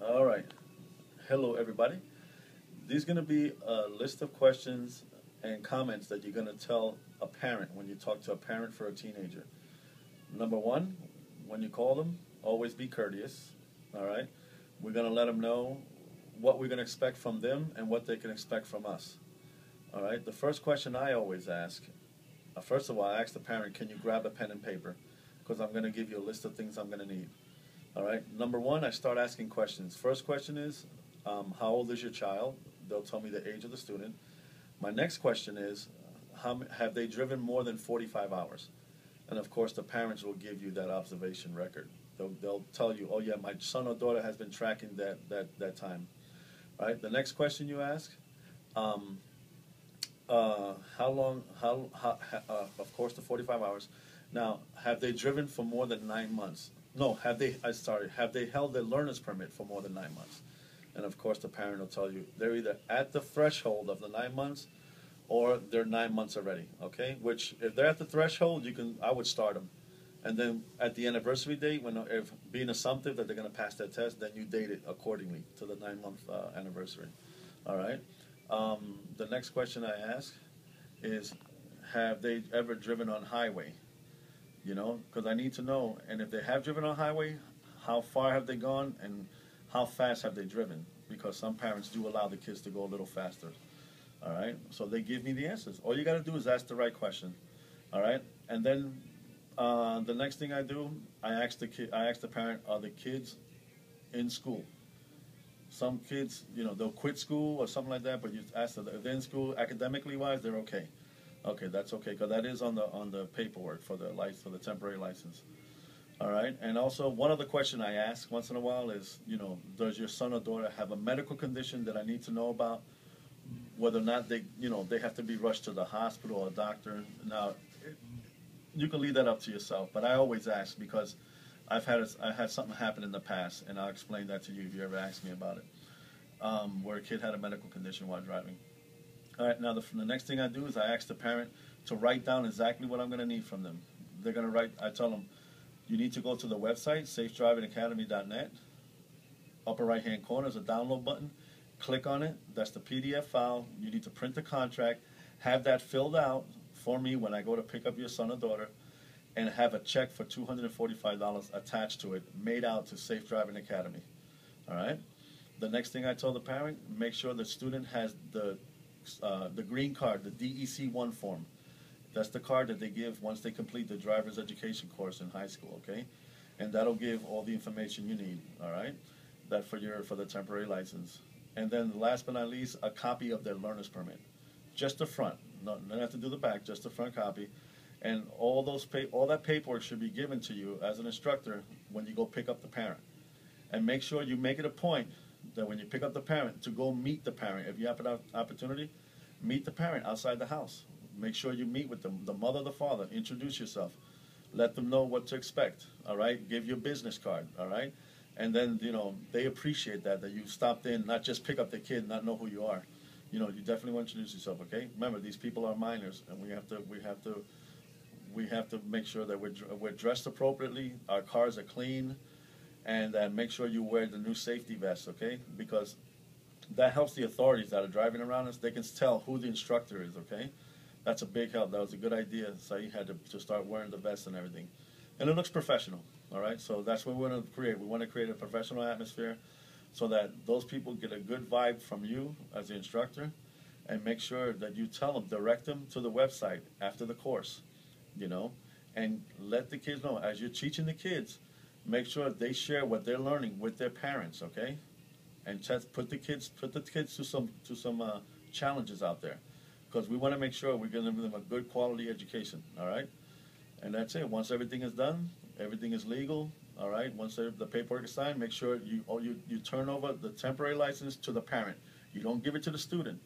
All right. Hello, everybody. These going to be a list of questions and comments that you're going to tell a parent when you talk to a parent for a teenager. Number one, when you call them, always be courteous. All right. We're going to let them know what we're going to expect from them and what they can expect from us. All right. The first question I always ask, first of all, I ask the parent, can you grab a pen and paper? Because I'm going to give you a list of things I'm going to need. All right. Number one, I start asking questions. First question is, how old is your child? They'll tell me the age of the student. My next question is, have they driven more than 45 hours? And of course, the parents will give you that observation record. They'll tell you, oh yeah, my son or daughter has been tracking that time. All right. The next question you ask, how long? Of course, the 45 hours. Now, have they driven for more than 9 months? No, have they? Have they held their learner's permit for more than 9 months? And of course, the parent will tell you they're either at the threshold of the 9 months, or they're 9 months already. Okay, which if they're at the threshold, I would start them, and then at the anniversary date, if being assumptive that they're going to pass that test, then you date it accordingly to the 9-month anniversary. All right. The next question I ask is, have they ever driven on highway? You know, because I need to know, and if they have driven on highway, how far have they gone and how fast have they driven? Because some parents do allow the kids to go a little faster. All right, so they give me the answers. All you got to do is ask the right question. All right, and then the next thing I do, I ask the parent, are the kids in school? Some kids, you know, they'll quit school or something like that, but you ask them if they're in school academically wise, they're okay. Okay, that's okay, because that is on the paperwork for the temporary license. All right, and also one other question I ask once in a while is, you know, does your son or daughter have a medical condition that I need to know about? Whether or not they have to be rushed to the hospital or a doctor. Now, you can leave that up to yourself, but I always ask because I had something happen in the past, and I'll explain that to you if you ever ask me about it, where a kid had a medical condition while driving. All right, now the next thing I do is I ask the parent to write down exactly what I'm going to need from them. They're going to write, I tell them, you need to go to the website, safedrivingacademy.net. Upper right-hand corner is a download button. Click on it. That's the PDF file. You need to print the contract, have that filled out for me when I go to pick up your son or daughter, and have a check for $245 attached to it, made out to Safe Driving Academy. All right? The next thing I tell the parent, make sure the student has the green card, the DEC-1 form. That's the card that they give once they complete the driver's education course in high school, okay? And that'll give all the information you need, all right? That for the temporary license. And then last but not least, a copy of their learner's permit. Just the front. No, don't have to do the back, just the front copy. And all that paperwork should be given to you as an instructor when you go pick up the parent. And make sure you make it a point that when you pick up the parent, to go meet the parent. If you have an opportunity, meet the parent outside the house. Make sure you meet with them, the mother, the father. Introduce yourself. Let them know what to expect, all right? Give your business card, all right? And then, you know, they appreciate that you stopped in, not just pick up the kid, not know who you are. You know, you definitely want to introduce yourself, okay? Remember, these people are minors, and we have to make sure that we're dressed appropriately, our cars are clean, and make sure you wear the new safety vest, okay? Because that helps the authorities that are driving around us. They can tell who the instructor is, okay? That's a big help. That was a good idea. So you had to start wearing the vest and everything. And it looks professional, all right? So that's what we want to create. We want to create a professional atmosphere so that those people get a good vibe from you as the instructor, and make sure that you tell them, direct them to the website after the course, you know, and let the kids know as you're teaching the kids, make sure they share what they're learning with their parents, okay? And put the kids to some challenges out there, because we want to make sure we're going to give them a good quality education, all right? And that's it. Once everything is done, everything is legal, all right? Once the paperwork is signed, make sure you turn over the temporary license to the parent. You don't give it to the student.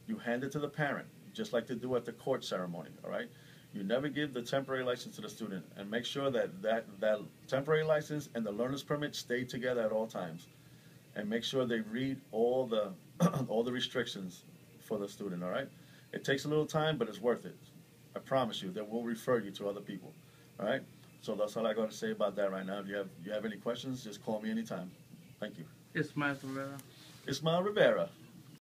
You hand it to the parent, just like they do at the court ceremony, all right? You never give the temporary license to the student, and make sure that temporary license and the learner's permit stay together at all times. And make sure they read all the all the restrictions for the student, all right? It takes a little time, but it's worth it. I promise you that we'll refer you to other people, all right? So that's all I got to say about that right now. If you have any questions, just call me anytime. Thank you. Ismael Rivera. Ismael Rivera.